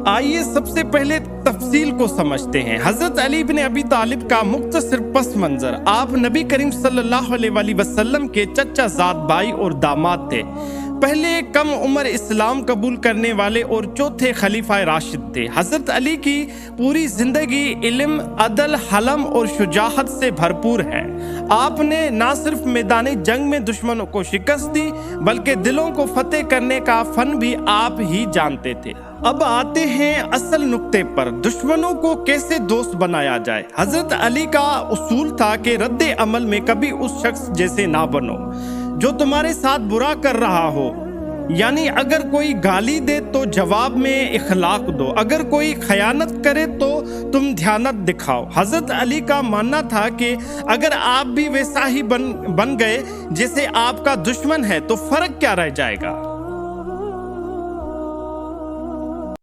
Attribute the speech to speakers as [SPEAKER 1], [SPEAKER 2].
[SPEAKER 1] آئیے سب سے پہلے تفصیل کو سمجھتے ہیں۔ حضرت علی بن ابی طالب کا مختصر پس منظر۔ آپ نبی کریم صلی اللہ علیہ وآلہ وسلم کے چچا زاد بھائی اور داماد تھے۔ پہلے کم عمر اسلام قبول کرنے والے اور چوتھے خلیفہ راشد تھے۔ حضرت علی کی پوری زندگی علم، عدل، حلم اور شجاعت سے بھرپور ہے۔ آپ نے نہ صرف میدان جنگ میں دشمنوں کو شکست دی بلکہ دلوں کو فتح کرنے کا فن بھی آپ ہی جانتے تھے۔ اب آتے ہیں اصل نقطے پر، دشمنوں کو کیسے دوست بنایا جائے۔ حضرت علی کا اصول تھا کہ رد عمل میں کبھی اس شخص جیسے نہ بنو جو تمہارے ساتھ برا کر رہا ہو، یعنی اگر کوئی گالی دے تو جواب میں اخلاق دو، اگر کوئی خیانت کرے تو تم دیانت دکھاؤ۔ حضرت علی کا ماننا تھا کہ اگر آپ بھی ویسا ہی بن گئے جیسے آپ کا دشمن ہے تو فرق کیا رہ جائے گا۔